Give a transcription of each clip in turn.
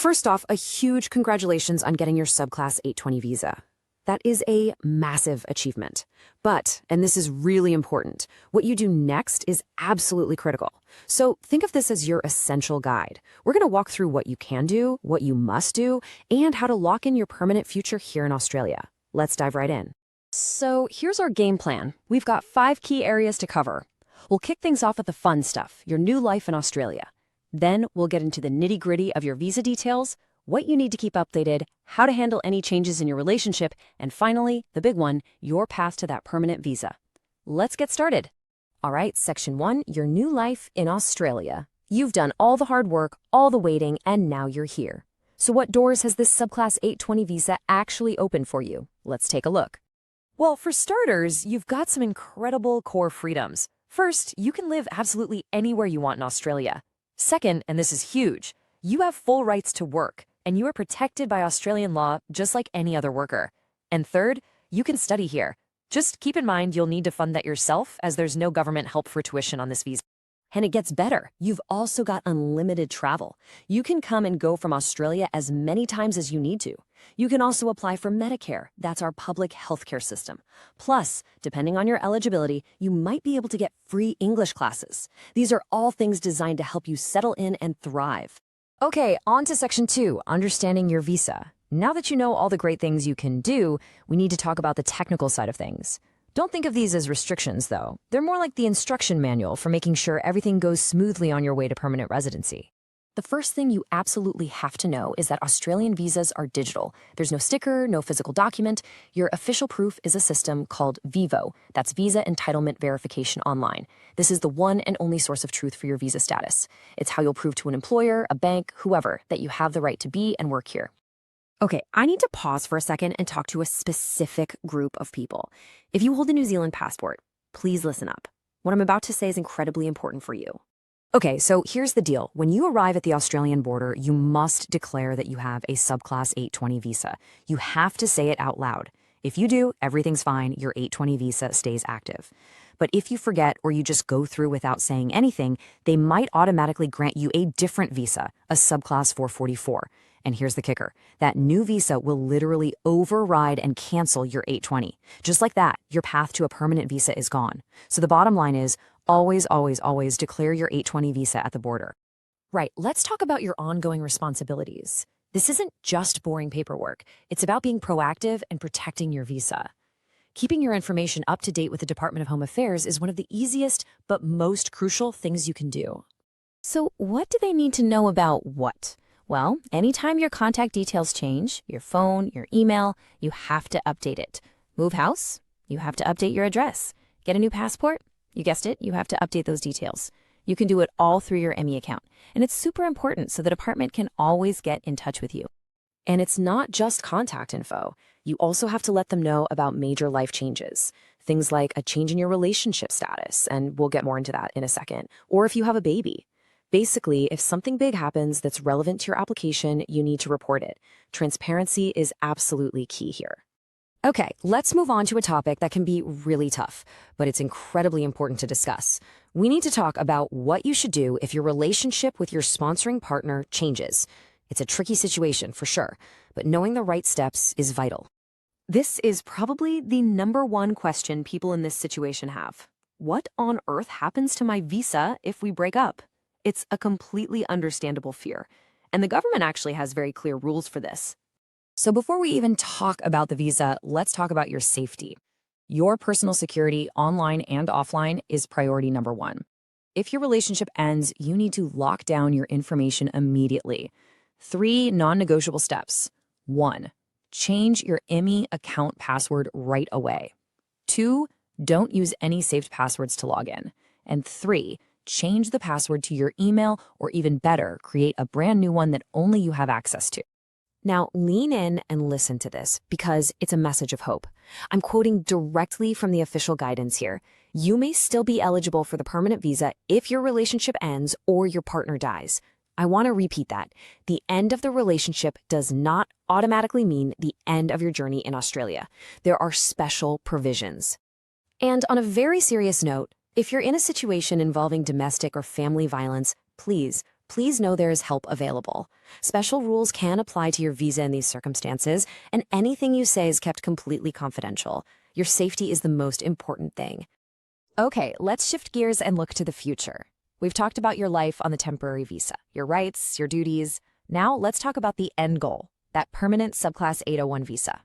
First off, a huge congratulations on getting your Subclass 820 visa. That is a massive achievement. But, and this is really important, what you do next is absolutely critical. So think of this as your essential guide. We're going to walk through what you can do, what you must do, and how to lock in your permanent future here in Australia. Let's dive right in. So here's our game plan. We've got 5 key areas to cover. We'll kick things off with the fun stuff, your new life in Australia. Then we'll get into the nitty-gritty of your visa details, what you need to keep updated, how to handle any changes in your relationship, and finally, the big one, your path to that permanent visa. Let's get started. All right, Section 1, your new life in Australia. You've done all the hard work, all the waiting, and now you're here. So what doors has this Subclass 820 visa actually opened for you? Let's take a look. Well, for starters, you've got some incredible core freedoms. First, you can live absolutely anywhere you want in Australia. Second, and this is huge, you have full rights to work, and you are protected by Australian law just like any other worker. And third, you can study here. Just keep in mind you'll need to fund that yourself, as there's no government help for tuition on this visa. And it gets better. You've also got unlimited travel. You can come and go from Australia as many times as you need to. You can also apply for Medicare. That's our public healthcare system. Plus, depending on your eligibility, you might be able to get free English classes. These are all things designed to help you settle in and thrive. Okay, on to Section 2, understanding your visa. Now that you know all the great things you can do, we need to talk about the technical side of things. Don't think of these as restrictions, though. They're more like the instruction manual for making sure everything goes smoothly on your way to permanent residency. The first thing you absolutely have to know is that Australian visas are digital. There's no sticker, no physical document. Your official proof is a system called VEVO. That's Visa Entitlement Verification Online. This is the one and only source of truth for your visa status. It's how you'll prove to an employer, a bank, whoever, that you have the right to be and work here. Okay, I need to pause for a second and talk to a specific group of people. If you hold a New Zealand passport, please listen up. What I'm about to say is incredibly important for you. Okay, so here's the deal. When you arrive at the Australian border, you must declare that you have a Subclass 820 visa. You have to say it out loud. If you do, everything's fine. Your 820 visa stays active. But if you forget or you just go through without saying anything, they might automatically grant you a different visa, a Subclass 444. And here's the kicker. That new visa will literally override and cancel your 820. Just like that, your path to a permanent visa is gone. So the bottom line is, always, always, always declare your 820 visa at the border. Right, let's talk about your ongoing responsibilities. This isn't just boring paperwork. It's about being proactive and protecting your visa. Keeping your information up to date with the Department of Home Affairs is one of the easiest but most crucial things you can do. So what do they need to know about what? Well, anytime your contact details change, your phone, your email, you have to update it. Move house? You have to update your address. Get a new passport? You guessed it, you have to update those details. You can do it all through your ME account. And it's super important so the department can always get in touch with you. And it's not just contact info. You also have to let them know about major life changes. Things like a change in your relationship status, and we'll get more into that in a second, or if you have a baby. Basically, if something big happens that's relevant to your application, you need to report it. Transparency is absolutely key here. Okay, let's move on to a topic that can be really tough, but it's incredibly important to discuss. We need to talk about what you should do if your relationship with your sponsoring partner changes. It's a tricky situation for sure, but knowing the right steps is vital. This is probably the #1 question people in this situation have. What on earth happens to my visa if we break up? It's a completely understandable fear, and the government actually has very clear rules for this. So before we even talk about the visa, let's talk about your safety. Your personal security, online and offline, is priority #1. If your relationship ends, you need to lock down your information immediately. 3 non-negotiable steps. 1. Change your ME account password right away. 2. Don't use any saved passwords to log in. And 3. Change the password to your email, or even better, create a brand new one that only you have access to. Now, lean in and listen to this because it's a message of hope. I'm quoting directly from the official guidance here. You may still be eligible for the permanent visa if your relationship ends or your partner dies. I want to repeat that. The end of the relationship does not automatically mean the end of your journey in Australia. There are special provisions. And on a very serious note, if you're in a situation involving domestic or family violence, please please know there is help available. Special rules can apply to your visa in these circumstances, and anything you say is kept completely confidential. Your safety is the most important thing. Okay, let's shift gears and look to the future. We've talked about your life on the temporary visa, your rights, your duties. Now let's talk about the end goal, that permanent Subclass 801 visa.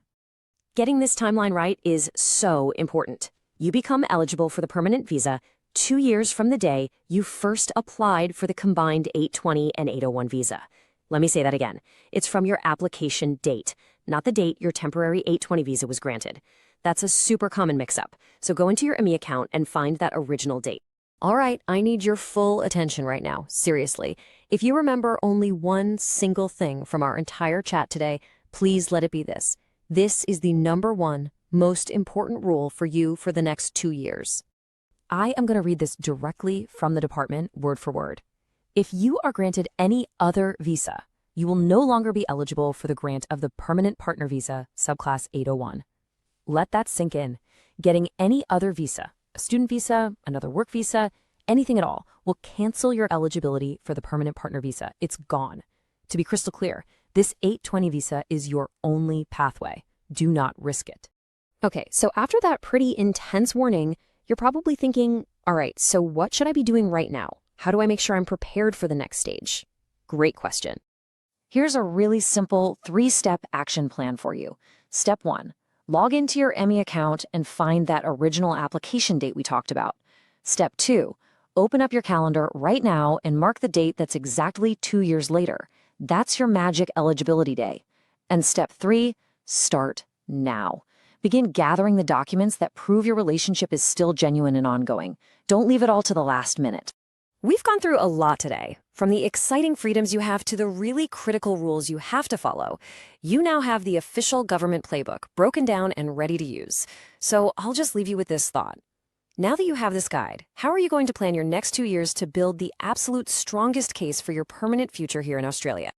Getting this timeline right is so important. You become eligible for the permanent visa 2 years from the day you first applied for the combined 820 and 801 visa. Let me say that again. It's from your application date, not the date your temporary 820 visa was granted. That's a super common mix-up, so go into your ME account and find that original date. All right, I need your full attention right now, seriously. If you remember only one single thing from our entire chat today, please let it be this. This is the number one most important rule for you for the next 2 years. I am going to read this directly from the department, word for word. If you are granted any other visa, you will no longer be eligible for the grant of the permanent partner visa, Subclass 801. Let that sink in. Getting any other visa, a student visa, another work visa, anything at all, will cancel your eligibility for the permanent partner visa. It's gone. To be crystal clear, this 820 visa is your only pathway. Do not risk it. Okay, so after that pretty intense warning, you're probably thinking, all right, so what should I be doing right now? How do I make sure I'm prepared for the next stage? Great question. Here's a really simple 3-step action plan for you. Step 1. Log into your ME account and find that original application date we talked about. Step 2. Open up your calendar right now and mark the date that's exactly 2 years later. That's your magic eligibility day. And step 3. Start now. Begin gathering the documents that prove your relationship is still genuine and ongoing. Don't leave it all to the last minute. We've gone through a lot today, from the exciting freedoms you have to the really critical rules you have to follow. You now have the official government playbook broken down and ready to use. So I'll just leave you with this thought. Now that you have this guide, how are you going to plan your next 2 years to build the absolute strongest case for your permanent future here in Australia?